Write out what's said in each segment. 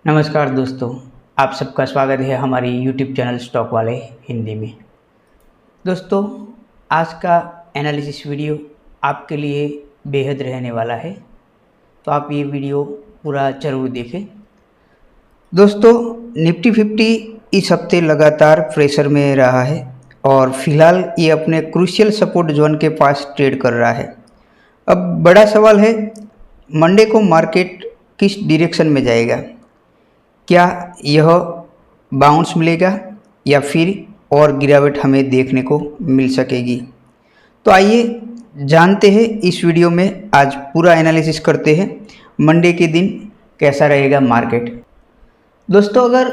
नमस्कार दोस्तों, आप सबका स्वागत है हमारी यूट्यूब चैनल स्टॉक वाले हिंदी में। दोस्तों, आज का एनालिसिस वीडियो आपके लिए बेहद रहने वाला है, तो आप ये वीडियो पूरा ज़रूर देखें। दोस्तों, निफ्टी 50 इस हफ्ते लगातार प्रेशर में रहा है और फिलहाल ये अपने क्रूशियल सपोर्ट जोन के पास ट्रेड कर रहा है। अब बड़ा सवाल है, मंडे को मार्केट किस डायरेक्शन में जाएगा? क्या यह बाउंस मिलेगा या फिर और गिरावट हमें देखने को मिल सकेगी? तो आइए जानते हैं इस वीडियो में। आज पूरा एनालिसिस करते हैं मंडे के दिन कैसा रहेगा मार्केट। दोस्तों, अगर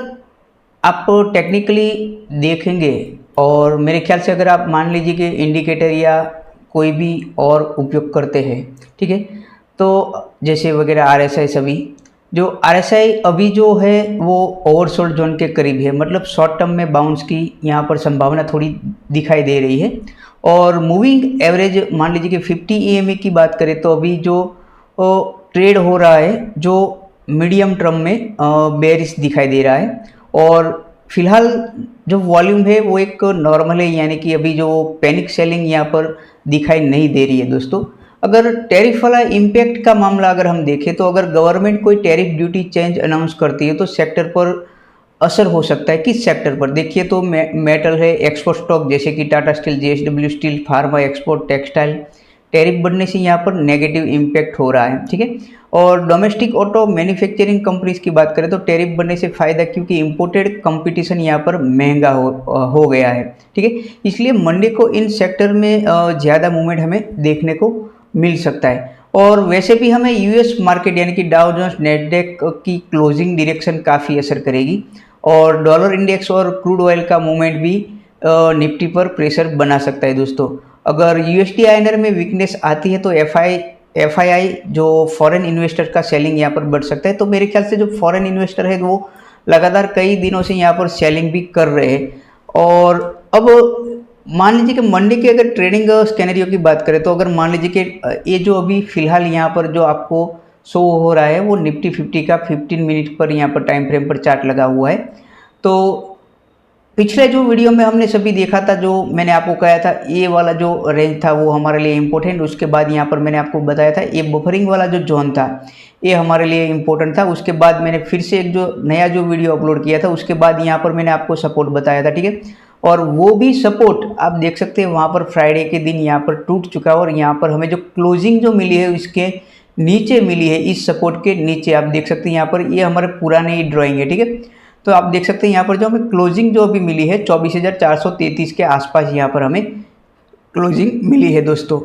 आप टेक्निकली देखेंगे और मेरे ख्याल से अगर आप मान लीजिए कि इंडिकेटर या कोई भी और उपयोग करते हैं, ठीक है, तो जैसे वगैरह RSI, सभी जो RSI अभी जो है वो ओवरसोल्ड जोन के करीब है, मतलब शॉर्ट टर्म में बाउंस की यहाँ पर संभावना थोड़ी दिखाई दे रही है। और मूविंग एवरेज मान लीजिए कि 50 EMA की बात करें तो अभी जो ट्रेड हो रहा है जो मीडियम टर्म में बेरिश दिखाई दे रहा है। और फिलहाल जो वॉल्यूम है वो एक नॉर्मल है, यानी कि अभी जो पैनिक सेलिंग यहाँ पर दिखाई नहीं दे रही है। दोस्तों, अगर टैरिफ वाला इम्पैक्ट का मामला अगर हम देखें तो अगर गवर्नमेंट कोई टैरिफ ड्यूटी चेंज अनाउंस करती है तो सेक्टर पर असर हो सकता है। किस सेक्टर पर? देखिए तो मेटल है, एक्सपोर्ट स्टॉक जैसे कि Tata steel, JSW steel, pharma, export, textile, tariff बढ़ने से यहाँ पर नेगेटिव इम्पैक्ट हो रहा है, ठीक है। और डोमेस्टिक ऑटो मैन्युफैक्चरिंग कंपनीज की बात करें तो टैरिफ बढ़ने से फ़ायदा, क्योंकि इंपोर्टेड कंपटीशन यहाँ पर महंगा हो गया है, ठीक है। इसलिए मंडे को इन सेक्टर में ज़्यादा मूवमेंट हमें देखने को मिल सकता है। और वैसे भी हमें US मार्केट यानी कि डाउ जोन्स, नैस्डैक की क्लोजिंग डायरेक्शन काफ़ी असर करेगी। और डॉलर इंडेक्स और क्रूड ऑयल का मूवमेंट भी निफ्टी पर प्रेशर बना सकता है। दोस्तों, अगर USD INR में वीकनेस आती है तो FII जो फॉरेन इन्वेस्टर का सेलिंग यहाँ पर बढ़ सकता है। तो मेरे ख्याल से जो फॉरेन इन्वेस्टर है वो लगातार कई दिनों से यहाँ पर सेलिंग भी कर रहे हैं। और अब मान लीजिए कि मंडे की अगर ट्रेडिंग स्कैनरियो की बात करें तो अगर मान लीजिए कि ये जो अभी फिलहाल यहाँ पर जो आपको शो हो रहा है वो निफ्टी 50 का 15 मिनट पर यहाँ पर टाइम फ्रेम पर चार्ट लगा हुआ है। तो पिछले जो वीडियो में हमने सभी देखा था, जो मैंने आपको कहा था ये वाला जो रेंज था वो हमारे लिए इम्पोर्टेंट, उसके बाद यहाँ पर मैंने आपको बताया था ये बफरिंग वाला जो जोन था ये हमारे लिए इम्पोर्टेंट था। उसके बाद मैंने फिर से एक जो नया जो वीडियो अपलोड किया था उसके बाद यहाँ पर मैंने आपको सपोर्ट बताया था, ठीक है। और वो भी सपोर्ट आप देख सकते हैं वहाँ पर फ्राइडे के दिन यहाँ पर टूट चुका है और यहाँ पर हमें जो क्लोजिंग जो मिली है इसके नीचे मिली है, इस सपोर्ट के नीचे आप देख सकते हैं यहाँ पर ये हमारे पुराने ही ड्राइंग है, ठीक है। तो आप देख सकते हैं यहाँ पर जो हमें क्लोजिंग जो अभी मिली है 24,433 के आसपास यहाँ पर हमें क्लोजिंग मिली है। दोस्तों,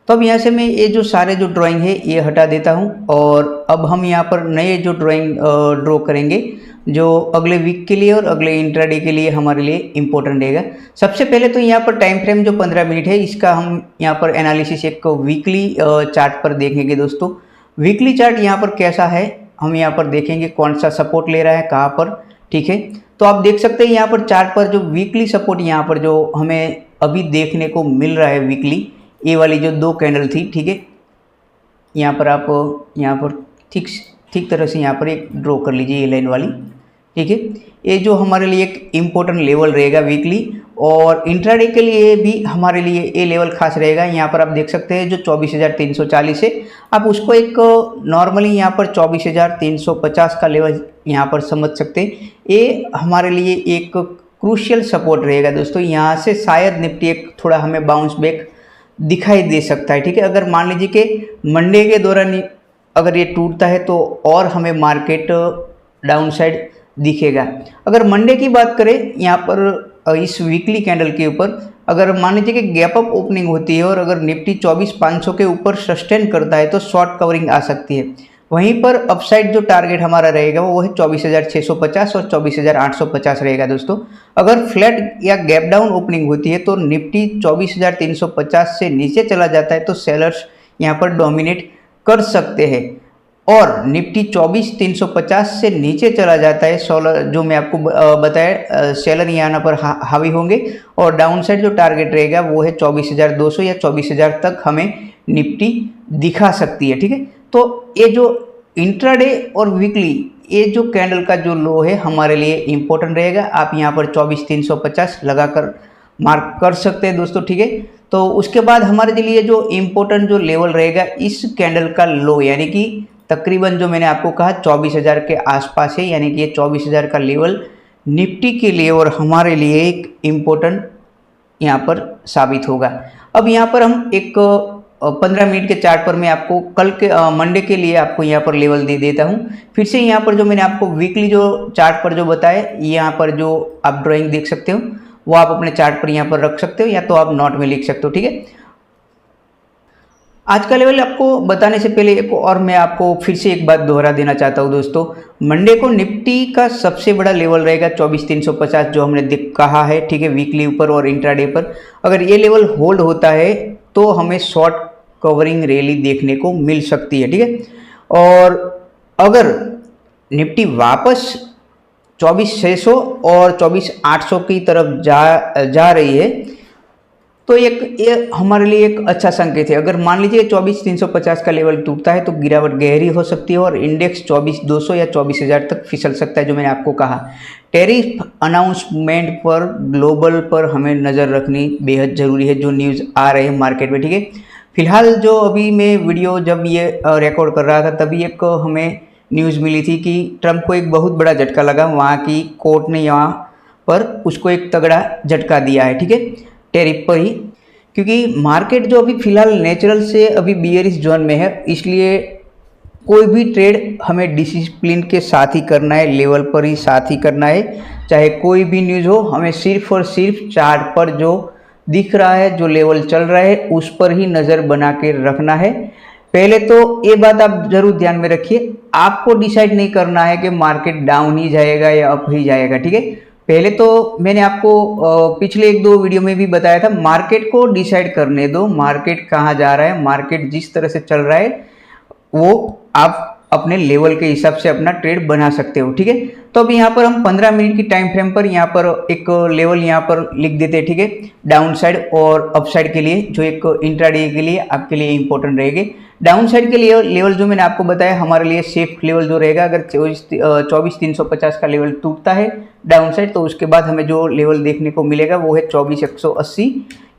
तो अब यहाँ से मैं ये जो सारे जो ड्राइंग है ये हटा देता हूँ और अब हम यहाँ पर नए जो ड्राइंग ड्रॉ करेंगे जो अगले वीक के लिए और अगले इंट्राडे के लिए हमारे लिए इम्पोर्टेंट रहेगा। सबसे पहले तो यहाँ पर टाइम फ्रेम जो 15 मिनट है इसका हम यहाँ पर एनालिसिस एक वीकली चार्ट पर देखेंगे। दोस्तों, वीकली चार्ट यहाँ पर कैसा है हम यहाँ पर देखेंगे, कौन सा सपोर्ट ले रहा है कहाँ पर, ठीक है। तो आप देख सकते हैं यहाँ पर चार्ट पर जो वीकली सपोर्ट यहाँ पर जो हमें अभी देखने को मिल रहा है वीकली, ये वाली जो दो कैंडल थी, ठीक है। यहाँ पर आप यहाँ पर ठीक ठीक तरह से यहाँ पर एक ड्रॉ कर लीजिए ये लाइन वाली, ठीक है। ये जो हमारे लिए एक इम्पोर्टेंट लेवल रहेगा वीकली, और इंट्राडे के लिए भी हमारे लिए ये लेवल खास रहेगा। यहाँ पर आप देख सकते हैं जो 24,340 है, आप उसको एक नॉर्मली यहाँ पर 24,350 का लेवल यहाँ पर समझ सकते हैं। ये हमारे लिए एक क्रूशियल सपोर्ट रहेगा। दोस्तों, यहाँ से शायद निफ्टी एक थोड़ा हमें बाउंस बैक दिखाई दे सकता है, ठीक है। अगर मान लीजिए कि मंडे के दौरान अगर ये टूटता है तो और हमें मार्केट डाउन साइड दिखेगा। अगर मंडे की बात करें यहाँ पर इस वीकली कैंडल के ऊपर अगर मान लीजिए कि गैप अप ओपनिंग होती है और अगर निफ्टी 24,500 के ऊपर सस्टेन करता है तो शॉर्ट कवरिंग आ सकती है। वहीं पर अपसाइड जो टारगेट हमारा रहेगा वो है 24,650 और 24,850 रहेगा। दोस्तों, अगर फ्लैट या गैप डाउन ओपनिंग होती है तो निफ्टी 24,350 से नीचे चला जाता है तो सेलर्स यहाँ पर डोमिनेट कर सकते हैं, और निफ्टी 24,350 से नीचे चला जाता है सोलर जो मैं आपको बताया सेलर यहाँ पर हावी होंगे, और डाउन साइड जो टारगेट रहेगा वो है 24,200 या 24,000 तक हमें निफ्टी दिखा सकती है, ठीक है। तो ये जो इंट्राडे और वीकली ये जो कैंडल का जो लो है हमारे लिए इम्पोर्टेंट रहेगा। आप यहाँ पर 24,350 लगाकर मार्क कर सकते हैं दोस्तों, ठीक है। तो उसके बाद हमारे लिए जो इम्पोर्टेंट जो लेवल रहेगा इस कैंडल का लो, यानी कि तकरीबन जो मैंने आपको कहा 24,000 के आसपास है, यानी कि ये 24,000 का लेवल निफ्टी के लिए और हमारे लिए एक इम्पोर्टेंट यहाँ पर साबित होगा। अब यहाँ पर हम एक 15 मिनट के चार्ट पर मैं आपको कल के मंडे के लिए आपको यहाँ पर लेवल दे देता हूँ। फिर से यहाँ पर जो मैंने आपको वीकली जो चार्ट पर जो बताया, यहाँ पर जो आप ड्राइंग देख सकते हो वो आप अपने चार्ट पर यहाँ पर रख सकते हो या तो आप नोट में लिख सकते हो, ठीक है। आज का लेवल आपको बताने से पहले एक और मैं आपको फिर से एक बात दोहरा देना चाहता हूँ दोस्तों। मंडे को निफ्टी का सबसे बड़ा लेवल रहेगा 24,350 जो हमने कहा है, ठीक है, वीकली ऊपर और इंट्राडे पर। अगर ये लेवल होल्ड होता है तो हमें शॉर्ट कवरिंग रैली देखने को मिल सकती है, ठीक है। और अगर निफ्टी वापस 24,600 और 24,800 की तरफ जा रही है तो ये हमारे लिए एक अच्छा संकेत है। अगर मान लीजिए 24,350 का लेवल टूटता है तो गिरावट गहरी हो सकती है और इंडेक्स 24,200 या 24,000 तक फिसल सकता है। जो मैंने आपको कहा, टैरिफ अनाउंसमेंट पर ग्लोबल पर हमें नज़र रखनी बेहद ज़रूरी है, जो न्यूज़ आ रहे हैं मार्केट में, ठीक है। फिलहाल जो अभी मैं वीडियो जब ये रिकॉर्ड कर रहा था तभी एक हमें न्यूज़ मिली थी कि ट्रंप को एक बहुत बड़ा झटका लगा, वहाँ की कोर्ट ने यहाँ पर उसको एक तगड़ा झटका दिया है, ठीक है, टैरिफ पर ही। क्योंकि मार्केट जो अभी फिलहाल नेचुरल से अभी बियरिश जोन में है, इसलिए कोई भी ट्रेड हमें डिसिप्लिन के साथ ही करना है, लेवल पर ही साथ ही करना है। चाहे कोई भी न्यूज़ हो, हमें सिर्फ और सिर्फ चार्ट पर जो दिख रहा है, जो लेवल चल रहा है, उस पर ही नज़र बना के रखना है। पहले तो ये बात आप जरूर ध्यान में रखिए, आपको डिसाइड नहीं करना है कि मार्केट डाउन ही जाएगा या अप ही जाएगा, ठीक है। पहले तो मैंने आपको पिछले 1-2 वीडियो में भी बताया था, मार्केट को डिसाइड करने दो, मार्केट कहाँ जा रहा है, मार्केट जिस तरह से चल रहा है वो आप अपने लेवल के हिसाब से अपना ट्रेड बना सकते हो, ठीक है। तो अब यहाँ पर हम 15 मिनट की टाइम फ्रेम पर यहाँ पर एक लेवल यहाँ पर लिख देते हैं, ठीक है, डाउन साइड और अप साइड के लिए, जो एक इंट्राडे के लिए आपके लिए इंपॉर्टेंट रहेंगे। डाउन साइड के लिए लेवल जो मैंने आपको बताया हमारे लिए सेफ लेवल जो रहेगा, अगर 24,350 का लेवल टूटता है डाउन साइड तो उसके बाद हमें जो लेवल देखने को मिलेगा वो है 24,180,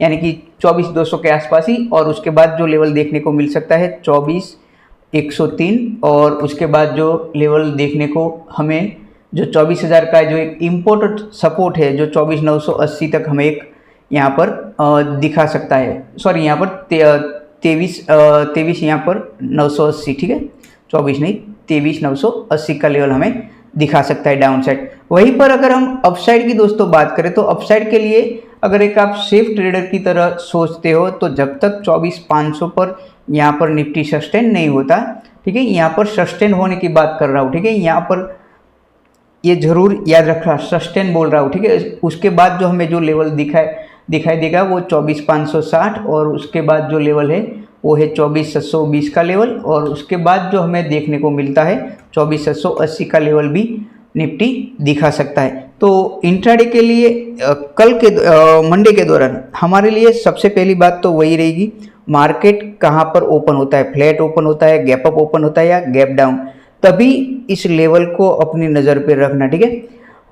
यानी कि 24,200 के आसपास ही। और उसके बाद जो लेवल देखने को मिल सकता है 24,103, और उसके बाद जो लेवल देखने को हमें जो 24,000 का जो एक इम्पोर्टेंट सपोर्ट है, जो 24,980 तक हमें एक यहाँ पर दिखा सकता है। सॉरी, यहाँ पर 23 यहाँ पर 980, ठीक है, 24 नहीं 23,980 का लेवल हमें दिखा सकता है डाउन साइड। वहीं पर अगर हम अप साइड की दोस्तों बात करें तो अप साइड के लिए अगर एक आप सेफ ट्रेडर की तरह सोचते हो तो जब तक 24,500 पर यहाँ पर निफ्टी सस्टेन नहीं होता, ठीक है, यहाँ पर सस्टेन होने की बात कर रहा हूँ, ठीक है, यहाँ पर ये जरूर याद रखना, सस्टेन बोल रहा हूँ, ठीक है। उसके बाद जो हमें जो लेवल दिखाई देगा वो 24,560, और उसके बाद जो लेवल है वो है 24,720 का लेवल, और उसके बाद जो हमें देखने को मिलता है 24,780 का लेवल भी निफ्टी दिखा सकता है। तो इंट्राडे के लिए कल के मंडे के दौरान हमारे लिए सबसे पहली बात तो वही रहेगी, मार्केट कहाँ पर ओपन होता है, फ्लैट ओपन होता है, गैप अप ओपन होता है या गैप डाउन, तभी इस लेवल को अपनी नज़र पे रखना, ठीक है।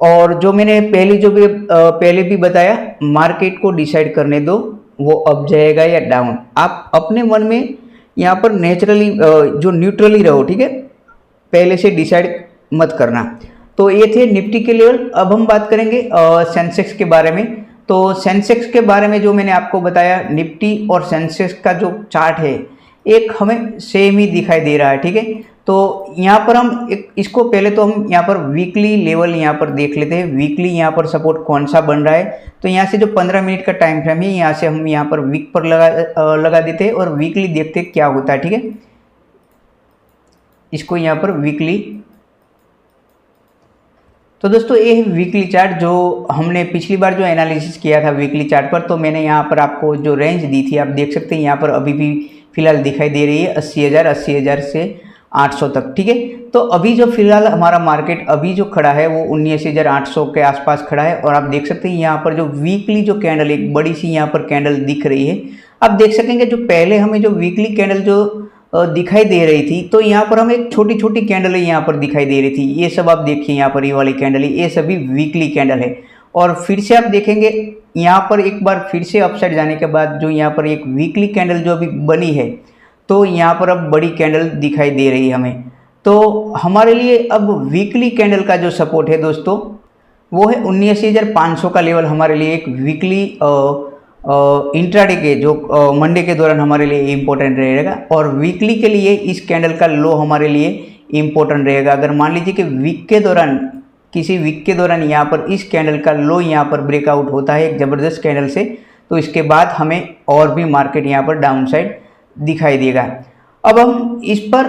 और जो मैंने पहले भी बताया, मार्केट को डिसाइड करने दो वो अप जाएगा या डाउन, आप अपने मन में यहाँ पर नेचुरली जो न्यूट्रली रहो, ठीक है, पहले से डिसाइड मत करना। तो ये थे निफ्टी के लेवल। अब हम बात करेंगे सेंसेक्स के बारे में। तो सेंसेक्स के बारे में जो मैंने आपको बताया, निफ्टी और सेंसेक्स का जो चार्ट है एक हमें सेम ही दिखाई दे रहा है, ठीक है। तो यहाँ पर हम इसको पहले तो हम यहाँ पर वीकली लेवल यहाँ पर देख लेते हैं, वीकली यहाँ पर सपोर्ट कौन सा बन रहा है। तो यहाँ से जो 15 मिनट का टाइम फ्रेम है, यहाँ से हम यहाँ पर वीक पर लगा देते हैं और वीकली देखते हैं क्या होता है, ठीक है। इसको यहाँ पर वीकली, तो दोस्तों ये है वीकली चार्ट जो हमने पिछली बार जो एनालिसिस किया था वीकली चार्ट पर। तो मैंने यहाँ पर आपको जो रेंज दी थी आप देख सकते हैं, यहाँ पर अभी भी फिलहाल दिखाई दे रही है 80,000 से 800 तक, ठीक है। तो अभी जो फिलहाल हमारा मार्केट अभी जो खड़ा है वो 19,800 के आसपास खड़ा है। और आप देख सकते हैं यहाँ पर जो वीकली जो कैंडल, एक बड़ी सी यहाँ पर कैंडल दिख रही है, आप देख सकेंगे जो पहले हमें जो वीकली कैंडल जो दिखाई दे रही थी, तो यहाँ पर हमें एक छोटी छोटी कैंडल यहाँ पर दिखाई दे रही थी। ये सब आप देखिए यहाँ पर ये वाली कैंडल है, ये सभी वीकली कैंडल है। और फिर से आप देखेंगे यहाँ पर एक बार फिर से अपसाइड जाने के बाद जो यहाँ पर एक वीकली कैंडल जो अभी बनी है, तो यहाँ पर अब बड़ी कैंडल दिखाई दे रही है हमें। तो हमारे लिए अब वीकली कैंडल का जो सपोर्ट है दोस्तों, वो है 79,500 का लेवल हमारे लिए एक वीकली इंट्राडे के जो मंडे के दौरान हमारे लिए इम्पोर्टेंट रहेगा। और वीकली के लिए इस कैंडल का लो हमारे लिए इम्पोर्टेंट रहेगा। अगर मान लीजिए कि वीक के दौरान, किसी वीक के दौरान यहाँ पर इस कैंडल का लो यहाँ पर ब्रेकआउट होता है एक ज़बरदस्त कैंडल से, तो इसके बाद हमें और भी मार्केट यहाँ पर डाउन साइड दिखाई देगा। अब हम इस पर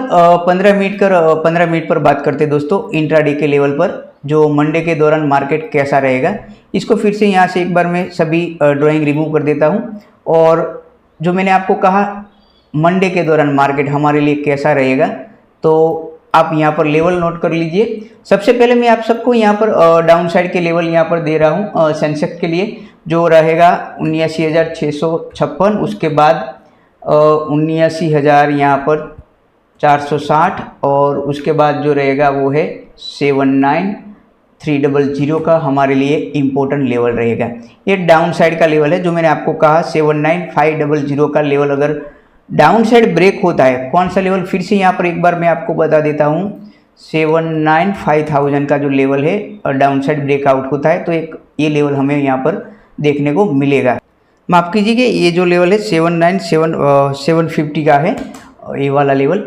15 मिनट पर बात करते हैं दोस्तों, इंट्राडे के लेवल पर जो मंडे के दौरान मार्केट कैसा रहेगा। इसको फिर से यहाँ से एक बार मैं सभी ड्राइंग रिमूव कर देता हूँ। और जो मैंने आपको कहा मंडे के दौरान मार्केट हमारे लिए कैसा रहेगा, तो आप यहाँ पर लेवल नोट कर लीजिए। सबसे पहले मैं आप सबको यहाँ पर डाउन साइड के लेवल यहाँ पर दे रहा हूँ सेंसेक्स के लिए, जो रहेगा 79,656, उसके बाद 79,000 यहाँ पर 460, और उसके बाद जो रहेगा वो है 79,300 का हमारे लिए इम्पोर्टेंट लेवल रहेगा। ये डाउन साइड का लेवल है जो मैंने आपको कहा 79,500 का लेवल अगर डाउन साइड ब्रेक होता है। कौन सा लेवल, फिर से यहाँ पर एक बार मैं आपको बता देता हूँ, 79,500 का जो लेवल है और डाउन साइड ब्रेकआउट होता है, तो एक ये लेवल हमें यहाँ पर देखने को मिलेगा। माफ़ कीजिए, ये जो लेवल है 750 का है, ये वाला लेवल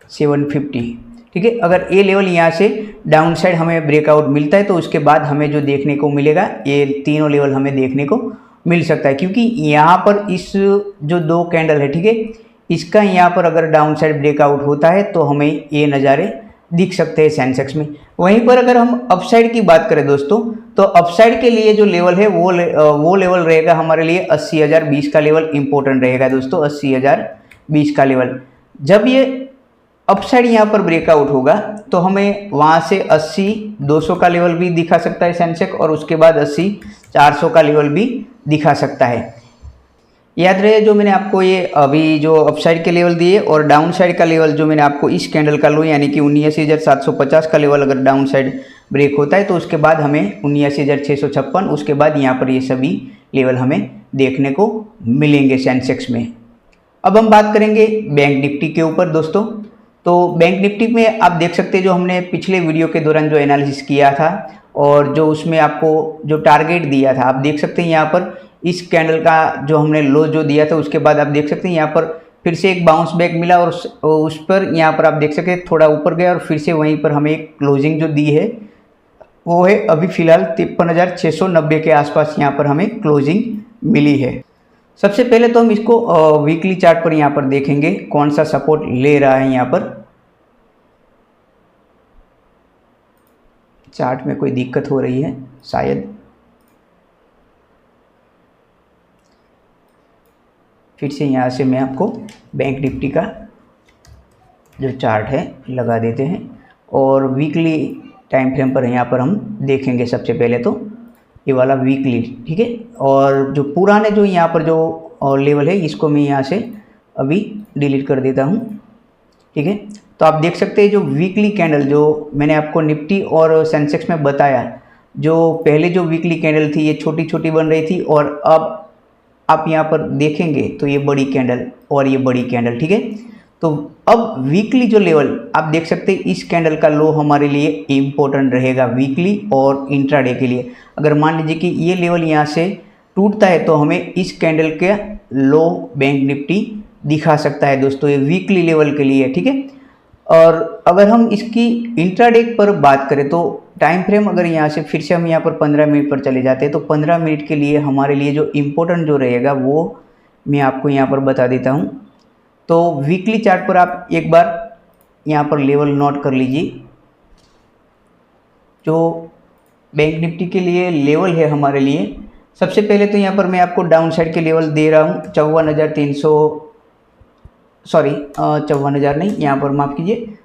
750, ठीक है। अगर ये लेवल यहाँ से डाउन साइड हमें ब्रेकआउट मिलता है तो उसके बाद हमें जो देखने को मिलेगा ये तीनों लेवल हमें देखने को मिल सकता है, क्योंकि यहाँ पर इस जो दो कैंडल है, ठीक है, इसका यहाँ पर अगर डाउन साइड ब्रेकआउट होता है तो हमें ये नज़ारे दिख सकते हैं सेंसेक्स में। वहीं पर अगर हम अपसाइड की बात करें दोस्तों, तो अपसाइड के लिए जो लेवल है वो लेवल रहेगा हमारे लिए 80,020 का लेवल इम्पोर्टेंट रहेगा दोस्तों। 80,020 का लेवल जब ये अपसाइड यहाँ पर ब्रेकआउट होगा तो हमें वहाँ से 80,200 का लेवल भी दिखा सकता है सेंसेक्स, और उसके बाद 80,400 का लेवल भी दिखा सकता है। याद रहे जो मैंने आपको ये अभी जो अपसाइड के लेवल दिए और डाउन साइड का लेवल जो मैंने आपको इस कैंडल का लो यानी कि 79,750 का लेवल अगर डाउन साइड ब्रेक होता है तो उसके बाद हमें 79,656, उसके बाद यहाँ पर ये सभी लेवल हमें देखने को मिलेंगे सेंसेक्स में। अब हम बात करेंगे बैंक निफ्टी के ऊपर दोस्तों। तो बैंक निफ्टी में आप देख सकते हैं जो हमने पिछले वीडियो के दौरान जो एनालिसिस किया था और जो उसमें आपको जो टारगेट दिया था, आप देख सकते हैं यहाँ पर इस कैंडल का जो हमने लो जो दिया था उसके बाद आप देख सकते हैं यहाँ पर फिर से एक बाउंस बैक मिला और उस पर यहाँ पर आप देख सकते हैं थोड़ा ऊपर गया और फिर से वहीं पर हमें एक क्लोजिंग जो दी है वो है अभी फ़िलहाल 53,690 के आसपास यहाँ पर हमें क्लोजिंग मिली है। सबसे पहले तो हम इसको वीकली चार्ट पर यहाँ पर देखेंगे कौन सा सपोर्ट ले रहा है। यहाँ पर चार्ट में कोई दिक्कत हो रही है शायद, फिर से यहाँ से मैं आपको बैंक निफ्टी का जो चार्ट है लगा देते हैं और वीकली टाइम फ्रेम पर यहाँ पर हम देखेंगे। सबसे पहले तो ये वाला वीकली, ठीक है, और जो पुराने जो यहाँ पर जो लेवल है इसको मैं यहाँ से अभी डिलीट कर देता हूँ, ठीक है। तो आप देख सकते हैं जो वीकली कैंडल जो मैंने आपको निफ्टी और सेंसेक्स में बताया, जो पहले जो वीकली कैंडल थी ये छोटी छोटी बन रही थी और अब आप यहाँ पर देखेंगे तो ये बड़ी कैंडल और ये बड़ी कैंडल, ठीक है। तो अब वीकली जो लेवल आप देख सकते हैं इस कैंडल का लो हमारे लिए इम्पोर्टेंट रहेगा वीकली और इंट्राडे के लिए। अगर मान लीजिए कि ये लेवल यहाँ से टूटता है तो हमें इस कैंडल के लो बैंक निफ्टी दिखा सकता है दोस्तों, ये वीकली लेवल के लिए, ठीक है। और अगर हम इसकी इंट्राडे पर बात करें तो टाइम फ्रेम अगर यहाँ से फिर से हम यहाँ पर 15 मिनट पर चले जाते हैं तो 15 मिनट के लिए हमारे लिए जो इम्पोर्टेंट जो रहेगा वो मैं आपको यहाँ पर बता देता हूँ। तो वीकली चार्ट पर आप एक बार यहाँ पर लेवल नोट कर लीजिए। जो बैंक निफ्टी के लिए लेवल है हमारे लिए, सबसे पहले तो यहाँ पर मैं आपको डाउन साइड के लेवल दे रहा हूँ 54,000 नहीं, यहाँ पर माफ़ कीजिए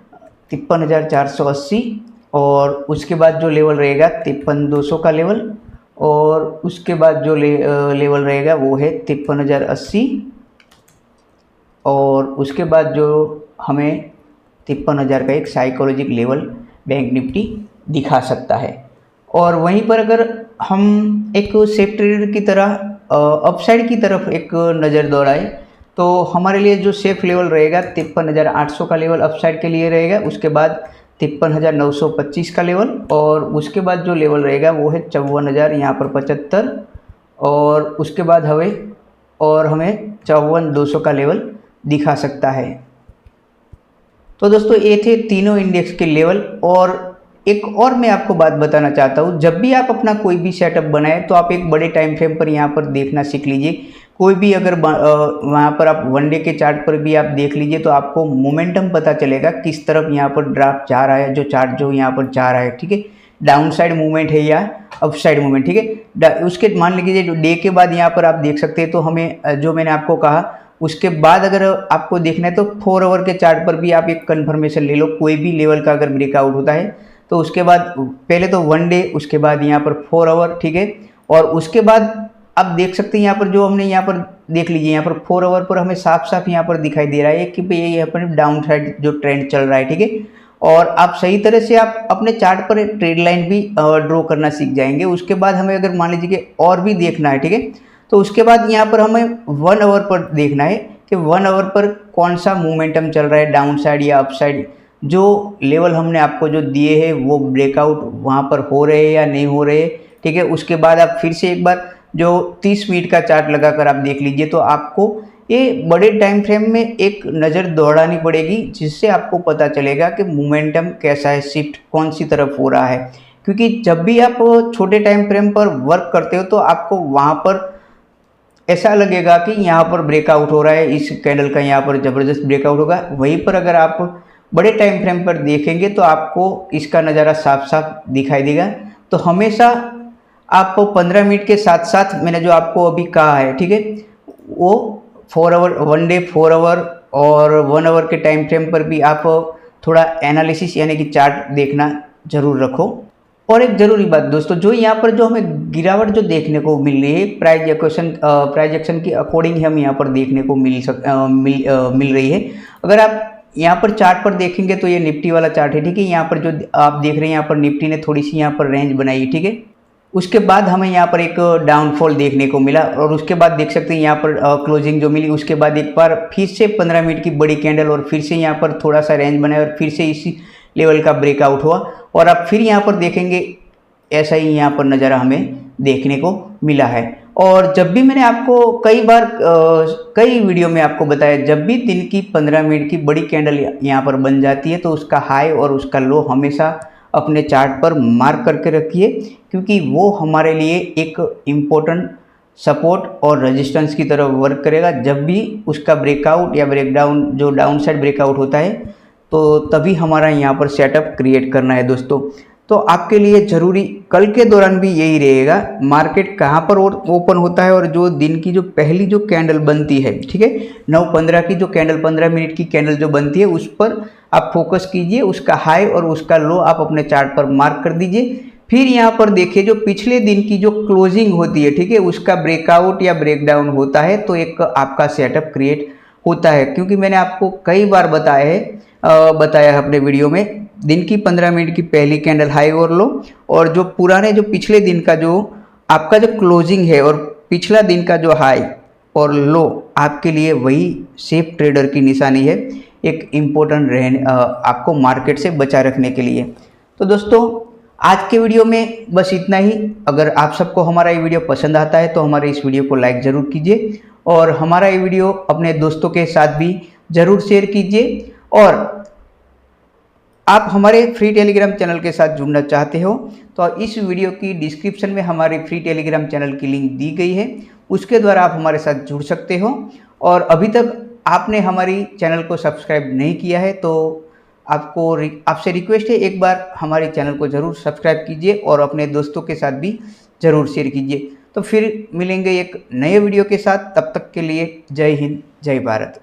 53,480, और उसके बाद जो लेवल रहेगा 53,200 का लेवल, और उसके बाद जो लेवल रहेगा वो है 53,080, और उसके बाद जो हमें 53,000 का एक साइकोलॉजिक लेवल बैंक निफ्टी दिखा सकता है। और वहीं पर अगर हम एक सेफ ट्रेडर की तरह अपसाइड की तरफ एक नज़र दौड़ाएं तो हमारे लिए जो सेफ लेवल रहेगा 53,800 का लेवल अपसाइड के लिए रहेगा, उसके बाद 53,925 का लेवल, और उसके बाद जो लेवल रहेगा वो है 54,000 यहाँ पर 75, और उसके बाद हमें 54,200 का लेवल दिखा सकता है। तो दोस्तों ये थे तीनों इंडेक्स के लेवल। और एक और मैं आपको बात बताना चाहता हूँ, जब भी आप अपना कोई भी सेटअप बनाएं तो आप एक बड़े टाइम फ्रेम पर यहाँ पर देखना सीख लीजिए। कोई भी अगर वहाँ पर आप वन डे के चार्ट पर भी आप देख लीजिए तो आपको मोमेंटम पता चलेगा किस तरफ यहाँ पर ड्राफ्ट जा रहा है, जो चार्ट जो यहाँ पर जा रहा है, ठीक है, डाउन साइड मूवमेंट है या अप साइड मूवमेंट, ठीक है। उसके मान लीजिए जो डे के बाद यहाँ पर आप देख सकते हैं, तो हमें जो मैंने आपको कहा उसके बाद अगर आपको देखना है तो 4 आवर के चार्ट पर भी आप एक कन्फर्मेशन ले लो। कोई भी लेवल का अगर ब्रेकआउट होता है तो उसके बाद पहले तो वन डे, उसके बाद यहाँ पर 4 आवर, ठीक है, और उसके बाद आप देख सकते हैं यहाँ पर जो हमने यहाँ पर देख लीजिए, यहाँ पर 4 आवर पर हमें साफ साफ यहाँ पर दिखाई दे रहा है कि भाई ये यहाँ पर डाउन साइड जो ट्रेंड चल रहा है, ठीक है। और आप सही तरह से आप अपने चार्ट पर ट्रेड लाइन भी ड्रॉ करना सीख जाएंगे। उसके बाद हमें अगर मान लीजिए कि और भी देखना है, ठीक है, तो उसके बाद यहाँ पर हमें 1 आवर पर देखना है कि 1 आवर पर कौन सा मोमेंटम चल रहा है, डाउन साइड या अप साइड। जो लेवल हमने आपको जो दिए हैं वो ब्रेकआउट वहाँ पर हो रहे हैं या नहीं हो रहे, ठीक है। उसके बाद आप फिर से एक बार जो 30 मिनट का चार्ट लगाकर आप देख लीजिए, तो आपको ये बड़े टाइम फ्रेम में एक नज़र दौड़ानी पड़ेगी, जिससे आपको पता चलेगा कि मोमेंटम कैसा है, शिफ्ट कौन सी तरफ हो रहा है। क्योंकि जब भी आप छोटे टाइम फ्रेम पर वर्क करते हो तो आपको वहाँ पर ऐसा लगेगा कि यहाँ पर ब्रेकआउट हो रहा है, इस कैंडल का यहाँ पर ज़बरदस्त ब्रेकआउट होगा। वहीं पर अगर आप बड़े टाइम फ्रेम पर देखेंगे तो आपको इसका नज़ारा साफ साफ दिखाई देगा। तो हमेशा आप 15 मिनट के साथ साथ मैंने जो आपको अभी कहा है, ठीक है, वो 4 आवर, वन डे 4 आवर और 1 आवर के टाइम फ्रेम पर भी आप थोड़ा एनालिसिस यानी कि चार्ट देखना जरूर रखो। और एक ज़रूरी बात दोस्तों, जो यहाँ पर जो हमें गिरावट जो देखने को मिल रही है प्राइस एक्शन के अकॉर्डिंग हम यहाँ पर देखने को मिल रही है। अगर आप यहाँ पर चार्ट पर देखेंगे तो ये निफ्टी वाला चार्ट है, ठीक है। यहाँ पर जो आप देख रहे हैं यहाँ पर निफ्टी ने थोड़ी सी यहाँ पर रेंज बनाई है, ठीक है। उसके बाद हमें यहाँ पर एक डाउनफॉल देखने को मिला, और उसके बाद देख सकते हैं यहाँ पर क्लोजिंग जो मिली, उसके बाद एक बार फिर से 15 मिनट की बड़ी कैंडल, और फिर से यहाँ पर थोड़ा सा रेंज बनाया और फिर से इसी लेवल का ब्रेकआउट हुआ, और अब फिर यहाँ पर देखेंगे ऐसा ही यहाँ पर नज़ारा हमें देखने को मिला है। और जब भी मैंने आपको कई वीडियो में आपको बताया, जब भी दिन की 15 मिनट की बड़ी कैंडल यहाँ पर बन जाती है तो उसका हाई और उसका लो हमेशा अपने चार्ट पर मार्क करके रखिए, क्योंकि वो हमारे लिए एक इम्पोर्टेंट सपोर्ट और रेजिस्टेंस की तरह वर्क करेगा। जब भी उसका ब्रेकआउट या ब्रेकडाउन जो डाउन साइड ब्रेकआउट होता है तो तभी हमारा यहाँ पर सेटअप क्रिएट करना है दोस्तों। तो आपके लिए ज़रूरी कल के दौरान भी यही रहेगा, मार्केट कहाँ पर ओपन होता है और जो दिन की जो पहली जो कैंडल बनती है, ठीक है, 9:15 की जो कैंडल 15 मिनट की कैंडल जो बनती है उस पर आप फोकस कीजिए, उसका हाई और उसका लो आप अपने चार्ट पर मार्क कर दीजिए। फिर यहाँ पर देखिए जो पिछले दिन की जो क्लोजिंग होती है, ठीक है, उसका ब्रेकआउट या ब्रेकडाउन होता है तो एक आपका सेटअप क्रिएट होता है। क्योंकि मैंने आपको कई बार बताया है अपने वीडियो में, दिन की 15 मिनट की पहली कैंडल हाई और लो, और जो पुराने जो पिछले दिन का जो आपका जो क्लोजिंग है और पिछला दिन का जो हाई और लो, आपके लिए वही सेफ ट्रेडर की निशानी है, एक इम्पोर्टेंट आपको मार्केट से बचा रखने के लिए। तो दोस्तों आज के वीडियो में बस इतना ही। अगर आप सबको हमारा ये वीडियो पसंद आता है तो हमारे इस वीडियो को लाइक ज़रूर कीजिए, और हमारा ये वीडियो अपने दोस्तों के साथ भी ज़रूर शेयर कीजिए। और आप हमारे फ्री टेलीग्राम चैनल के साथ जुड़ना चाहते हो तो इस वीडियो की डिस्क्रिप्शन में हमारे फ्री टेलीग्राम चैनल की लिंक दी गई है, उसके द्वारा आप हमारे साथ जुड़ सकते हो। और अभी तक आपने हमारी चैनल को सब्सक्राइब नहीं किया है तो आपसे रिक्वेस्ट है, एक बार हमारे चैनल को ज़रूर सब्सक्राइब कीजिए और अपने दोस्तों के साथ भी ज़रूर शेयर कीजिए। तो फिर मिलेंगे एक नए वीडियो के साथ, तब तक के लिए जय हिंद, जय भारत।